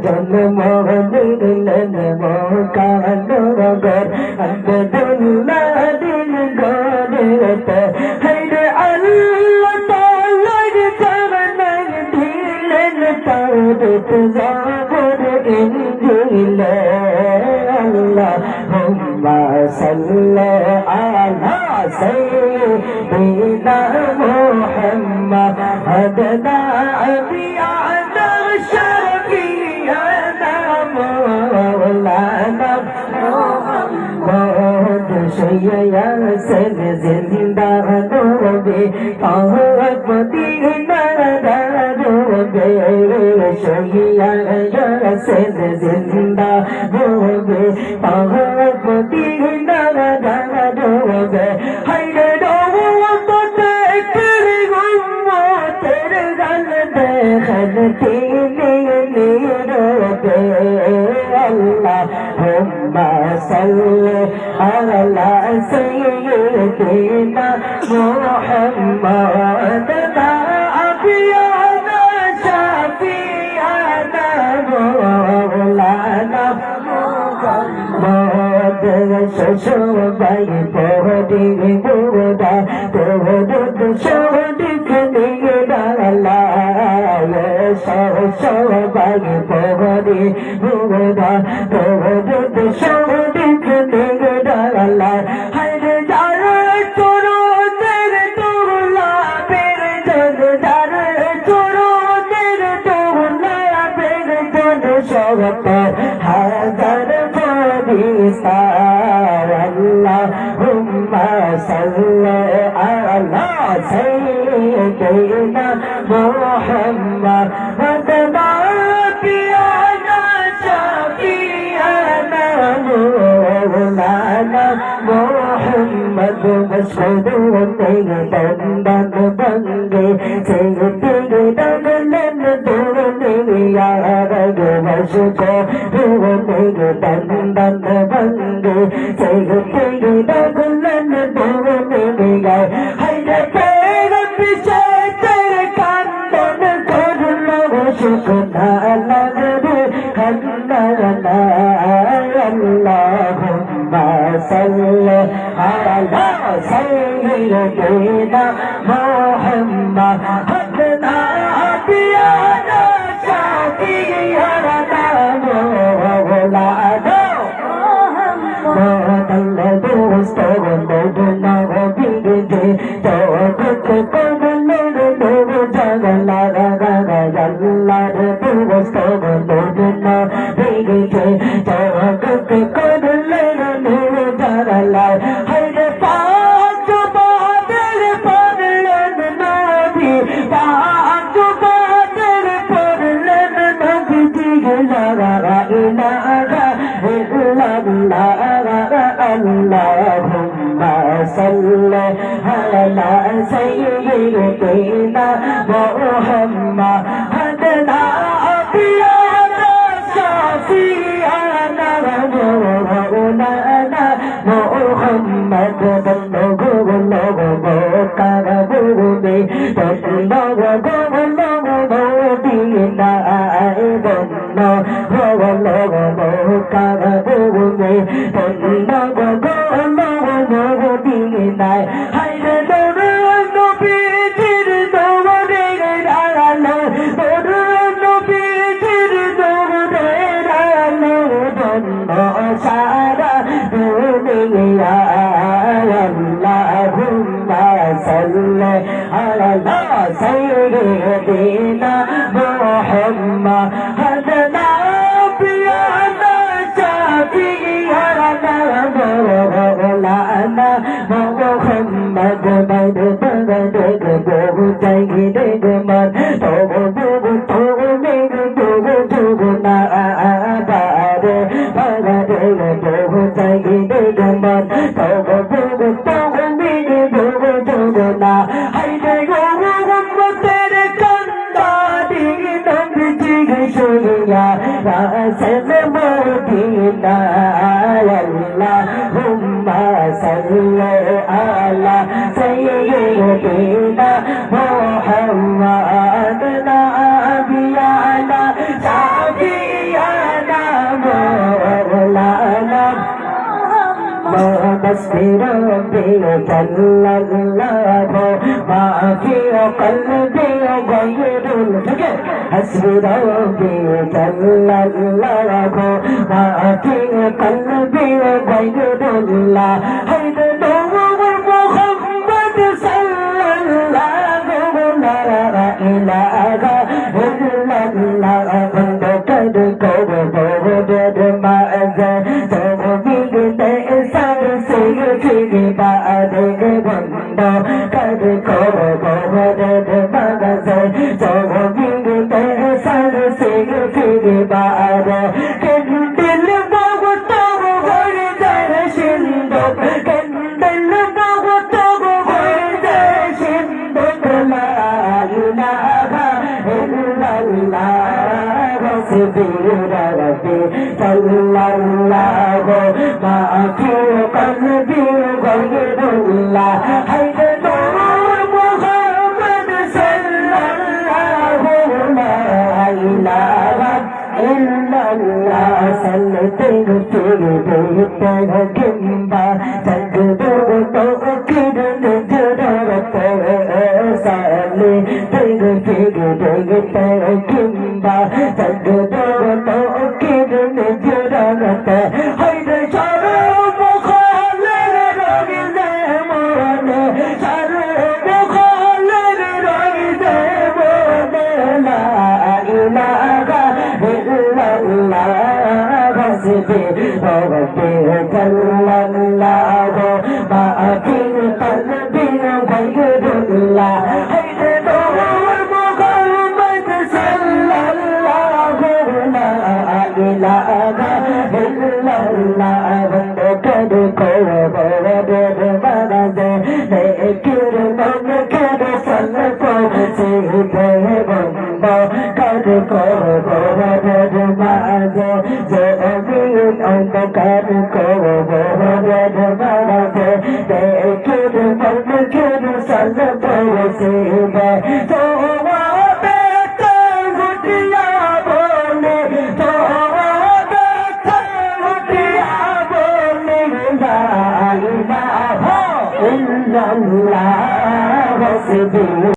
জন্ম দিলেন মকানগর আব্দুল্লাহ দিন গরেতে হায়রে আল্লাহ তাআলার জানান দিলেন তাওরাত জাবর ইনজিল আল্লাহুম্মা সাল্লি আলা সাইয়্যিদিনা মুহাম্মাদ হাদনা আবিয়ানা শাফিয়ানা মাওলানা মুহাম্মদ শইয়া সেন জিন্দা নবী পাক মদিনা নবী শইয়া সেন জিন্দা নবী পাক মদিনা নবী হায়রে নবতে তেরে উম্মতের গান দেখেন তিনি নীরবে আল্লাহুম্মা সাল্লি আলা সাইয়্যিদিনা মুহাম্মাদ আবিয়ানা শাফিয়ানা মাওলানা মুহাম্মদ সবাই পড়ি বুড়া তোর সদিক নিগড়া সবাই পড়ি বুড়া তোর সদিক নিগড়া হায়রে যার তোর তোলা বের জন যার তোর তোলা বের জন সব হাজার ফরিস্তার আল্লাহুম্মা সাল্লি আলা সাইয়্যিদিনা মুহাম্মাদ নাবিয়ানা শাফিয়ানা মাওলানা মুহাম্মদ মশহুদ দন্দন বঙ্গে সেদিকে দগলেন দুনিয়া রগ বসো দুনিয়া দন্দন বঙ্গে সেদিকে দগলেন দুনিয়া হায়রে তেরে পিছে তেরে কান্দন করলো শুকনা লাগবে খন্ডনা আল্লাহুম্মা সাল্লি আলা সাইয়্যিদিনা মুহাম্মাদ হাদনা আবিয়ানা শাফিয়ানা মাওলানা মুহাম্মদ দোস্ত বন্ধনা বিদে তো কোকলে দো জাগলা আল্লাহর দোস্ত বন্ধনা বিদে তো কোকলে দো জাগলা হায়রে পাঁচ বাদের পড়লেন নবী পাঁচ বাদের পড়লেন নবী জিগলা ইলাহা ইল্লাল্লাহ আল্লাহুম্মা সাল্লি আলা সাইয়্যিদিনা মুহাম্মাদ হাদনা আবিয়ানা শাফিয়ানা মাওলানা মুহাম্মদ বল্লগো কারাবুদে বল্লগো মদিনা বল্লগো কারাবুদে বল্লগো মদিনা হায়রে নবীর দৌড়ে রানো নবীর দৌড়ে রানো জন্ম সারা দুনিয়া আল্লাহুম্মা সাল্লি আলা সাইয়্যিদিনা মুহাম্মাদ হাদনা আবিয়ানা শাফিয়ানা মাওলানা মুহাম্মদ বাইদ বহু জায়গা মান তবু না আবারে বহু জায়গা মান তবু না হাইরে গোমতের কান্দা দিগি নবীজি শুনিয়া রাসেল মদিনা আল্লাহুম্মা সাল্লি আলা সাইয়্যিদিনা মুহাম্মাদ নাবিয়ানা حسبي ربي جل الله ما في قلبي غير حسبي ربي جل الله ما في قلبي غير الله هيدا نور محمد صلى الله لا إله إلا الله بند كد كود ما تو بيگتے سب سے چیری باد بند کد کود مغز تو بيگتے سب سے چیری باد دل بہت بڑھ جائے شندو دل بہت بڑھ جائے شندو لا إله إلا الله حسبي ربي صلى الله ما في قلبي غير الله حيدر محمد صلى الله لا إله إلا الله سلطين في بيتك جنبا تقدر توكد نجرت سالي تغفر بيتك جنبا تقدر توكد نجرت هيدا شرب خالد رغي زمان شرب خالد رغي زمان لا إله إلا الله حسبي ربي جل الله ما في قلبي غير الله هيدا نور محمد صلى الله لا إله إلا الله بند كد كود مغز ذكر من كد صلى سيده بند كد كود مغز زمين أنت كد كود مغز ذكر من كد صلى سيده تو بيتا غديا بولي تو بيتا غديا بولي لا إله إلا الله حسبي